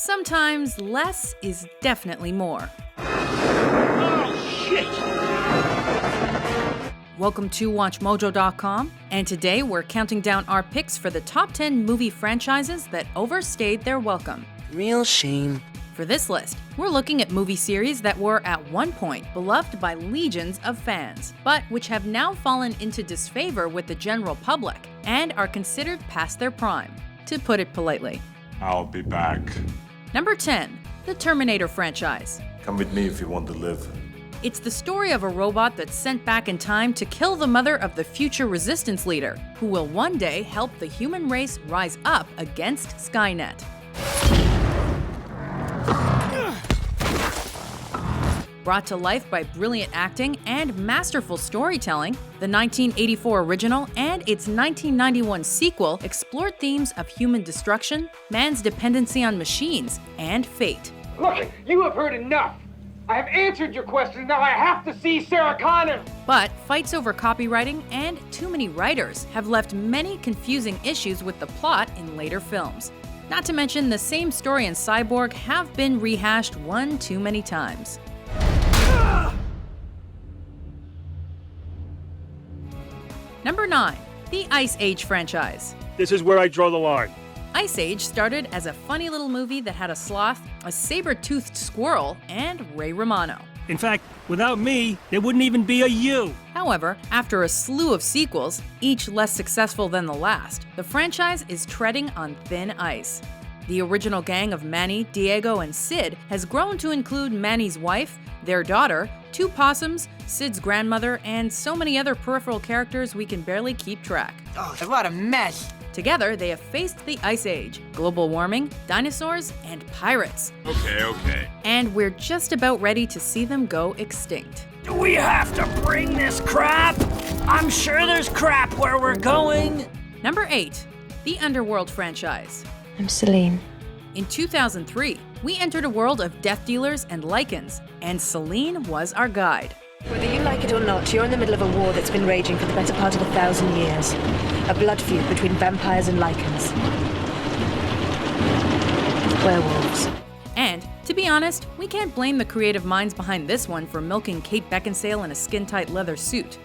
sometimes less is definitely more. Oh, shit! Welcome to WatchMojo.com, and today we're counting down our picks for the top 10 movie franchises that overstayed their welcome. Real shame. For this list, we're looking at movie series that were at one point beloved by legions of fans, but which have now fallen into disfavor with the general public and are considered past their prime, to put it politely. I'll be back. Number 10, the Terminator franchise. Come with me if you want to live. It's the story of a robot that's sent back in time to kill the mother of the future resistance leader, who will one day help the human race rise up against Skynet. Brought to life by brilliant acting and masterful storytelling, the 1984 original and its 1991 sequel explored themes of human destruction, man's dependency on machines, and fate. Look, you have heard enough. I have answered your questions, now I have to see Sarah Connor! But fights over copywriting and too many writers have left many confusing issues with the plot in later films. Not to mention the same story in Cyborg have been rehashed one too many times. Number 9, the Ice Age franchise. This is where I draw the line. Ice Age started as a funny little movie that had a sloth, a saber-toothed squirrel, and Ray Romano. In fact, without me, there wouldn't even be a you. However, after a slew of sequels, each less successful than the last, the franchise is treading on thin ice. The original gang of Manny, Diego, and Sid has grown to include Manny's wife, their daughter, 2 possums, Sid's grandmother, and so many other peripheral characters we can barely keep track. Oh, what a mess. Together, they have faced the Ice Age, global warming, dinosaurs, and pirates. Okay. And we're just about ready to see them go extinct. Do we have to bring this crap? I'm sure there's crap where we're going. Number 8, the Underworld franchise. I'm Celine. In 2003, we entered a world of death dealers and lichens, and Celine was our guide. Whether you like it or not, you're in the middle of a war that's been raging for the better part of 1,000 years. A blood feud between vampires and lichens. Werewolves. And, to be honest, we can't blame the creative minds behind this one for milking Kate Beckinsale in a skin-tight leather suit.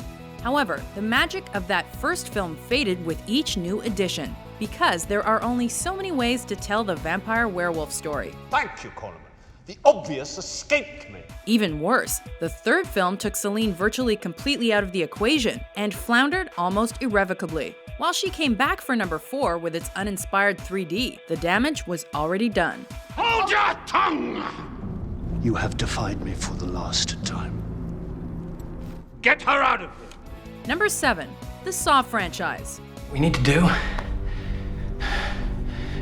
However, the magic of that first film faded with each new edition, because there are only so many ways to tell the vampire werewolf story. Thank you, Coleman. The obvious escaped me. Even worse, the third film took Celine virtually completely out of the equation and floundered almost irrevocably. While she came back for number 4 with its uninspired 3D, the damage was already done. Hold your tongue! You have defied me for the last time. Get her out of here! Number 7, the Saw franchise. We need to do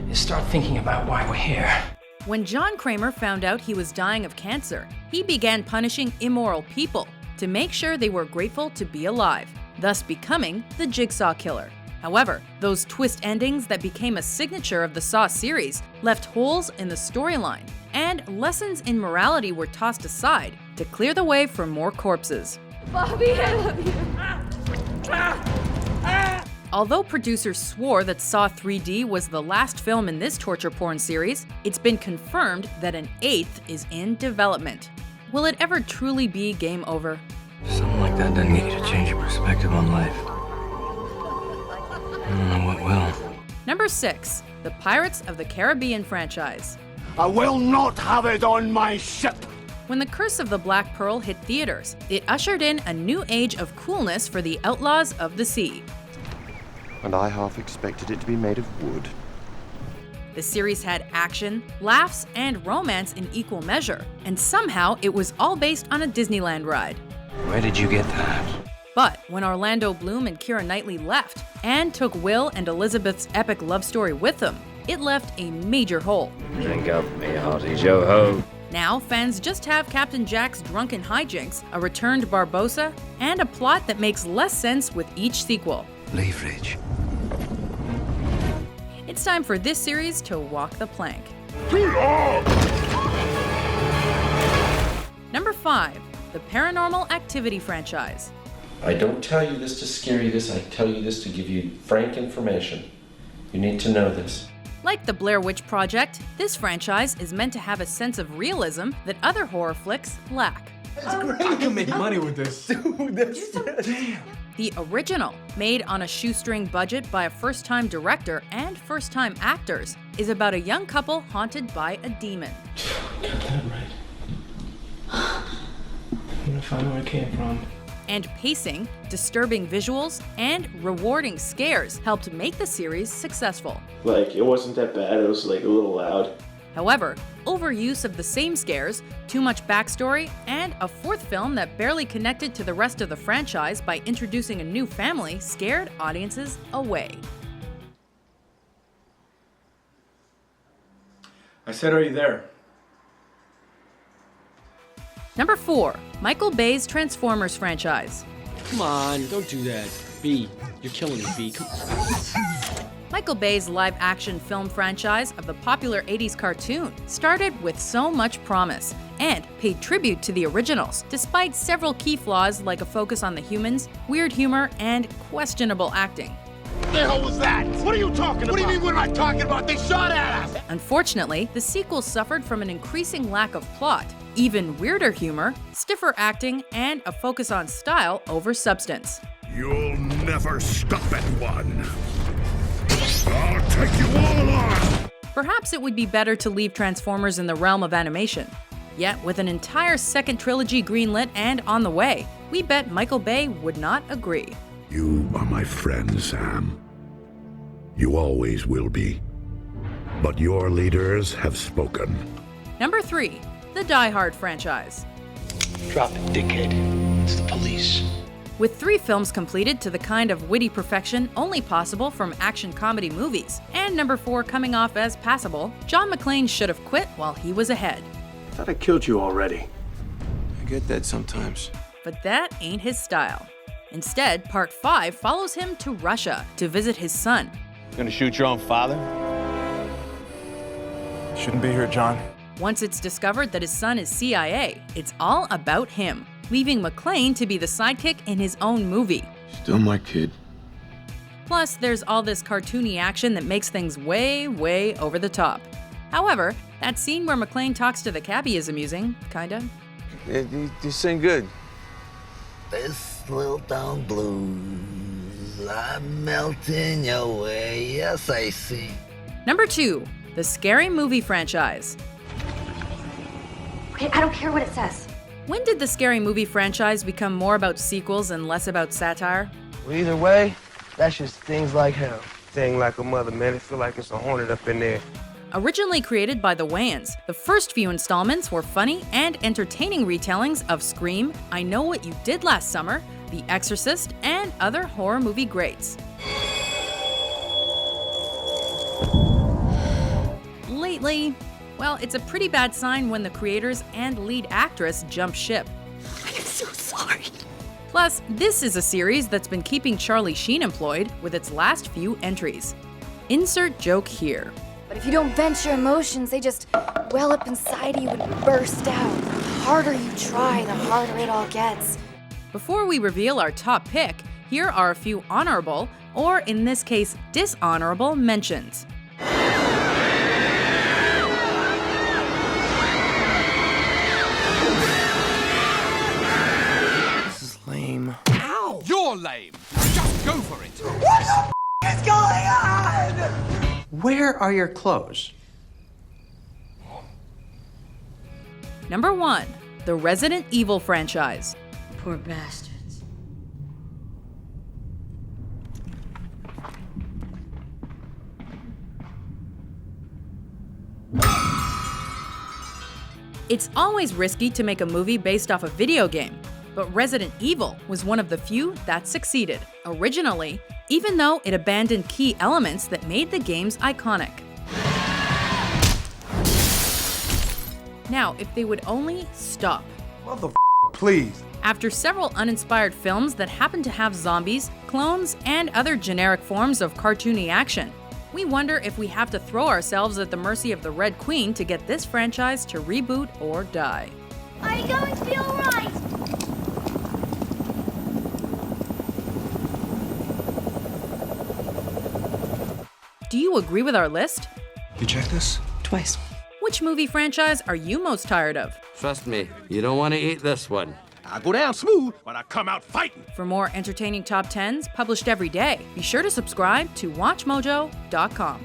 is start thinking about why we're here. When John Kramer found out he was dying of cancer, he began punishing immoral people to make sure they were grateful to be alive, thus becoming the Jigsaw Killer. However, those twist endings that became a signature of the Saw series left holes in the storyline, and lessons in morality were tossed aside to clear the way for more corpses. Bobby, I love you. Although producers swore that Saw 3D was the last film in this torture porn series, it's been confirmed that an 8th is in development. Will it ever truly be game over? Something like that doesn't get you to change your perspective on life. I don't know what will. Number 6, the Pirates of the Caribbean franchise. I will not have it on my ship. When The Curse of the Black Pearl hit theaters, it ushered in a new age of coolness for the outlaws of the sea. And I half expected it to be made of wood. The series had action, laughs, and romance in equal measure, and somehow it was all based on a Disneyland ride. Where did you get that? But when Orlando Bloom and Keira Knightley left, and took Will and Elizabeth's epic love story with them, it left a major hole. Drink up, me hearty Yo-ho. Now, fans just have Captain Jack's drunken hijinks, a returned Barbossa, and a plot that makes less sense with each sequel. Leverage. It's time for this series to walk the plank. Number 5, the Paranormal Activity franchise. I don't tell you this to scare you, I tell you this to give you frank information. You need to know this. Like the Blair Witch Project, this franchise is meant to have a sense of realism that other horror flicks lack. I can make money with this. Dude, damn. The original, made on a shoestring budget by a first-time director and first-time actors, is about a young couple haunted by a demon. Got that right. I'm gonna find where it came from. And pacing, disturbing visuals, and rewarding scares helped make the series successful. Like, it wasn't that bad, it was like a little loud. However, overuse of the same scares, too much backstory, and a fourth film that barely connected to the rest of the franchise by introducing a new family scared audiences away. I said, are you there? Number 4, Michael Bay's Transformers franchise. Come on, don't do that. B, you're killing me, B. Michael Bay's live-action film franchise of the popular 80s cartoon started with so much promise and paid tribute to the originals, despite several key flaws like a focus on the humans, weird humor, and questionable acting. What the hell was that? What are you talking about? What do you mean, what am I talking about? They shot at us! Unfortunately, the sequel suffered from an increasing lack of plot, even weirder humor, stiffer acting, and a focus on style over substance. You'll never stop at one. I'll take you all on! Perhaps it would be better to leave Transformers in the realm of animation. Yet, with an entire second trilogy greenlit and on the way, we bet Michael Bay would not agree. You are my friend, Sam. You always will be. But your leaders have spoken. Number 3, the Die Hard franchise. Drop it, dickhead. It's the police. With 3 films completed to the kind of witty perfection only possible from action comedy movies, and number 4 coming off as passable, John McClane should have quit while he was ahead. I thought I killed you already. I get that sometimes. But that ain't his style. Instead, Part 5 follows him to Russia to visit his son. Gonna shoot your own father? Shouldn't be here, John. Once it's discovered that his son is CIA, it's all about him, leaving McClane to be the sidekick in his own movie. Still my kid. Plus, there's all this cartoony action that makes things way, way over the top. However, that scene where McClane talks to the cabbie is amusing, kinda. Yeah, you sing good. This little town blues, I'm melting your way, yes I see. Number 2, the Scary Movie franchise. Okay, I don't care what it says. When did the Scary Movie franchise become more about sequels and less about satire? Well, either way, that's just things like hell. Thing like a mother, man. It feel like it's a hornet up in there. Originally created by the Wayans, the first few installments were funny and entertaining retellings of Scream, I Know What You Did Last Summer, The Exorcist, and other horror movie greats. Lately, well, it's a pretty bad sign when the creators and lead actress jump ship. I'm so sorry. Plus, this is a series that's been keeping Charlie Sheen employed with its last few entries. Insert joke here. But if you don't vent your emotions, they just well up inside you and burst out. The harder you try, the harder it all gets. Before we reveal our top pick, here are a few honorable, or in this case, dishonorable mentions. This is lame. Ow! You're lame. Just go for it. What the is going on? Where are your clothes? Number 1, the Resident Evil franchise. Poor bastards. It's always risky to make a movie based off a video game, but Resident Evil was one of the few that succeeded, originally, even though it abandoned key elements that made the games iconic. Now, if they would only stop. Please. After several uninspired films that happen to have zombies, clones, and other generic forms of cartoony action, we wonder if we have to throw ourselves at the mercy of the Red Queen to get this franchise to reboot or die. Are you going to be alright? Do you agree with our list? You check this? Twice. Which movie franchise are you most tired of? Trust me, you don't want to eat this one. I go down smooth, but I come out fighting. For more entertaining top 10s published every day, be sure to subscribe to WatchMojo.com.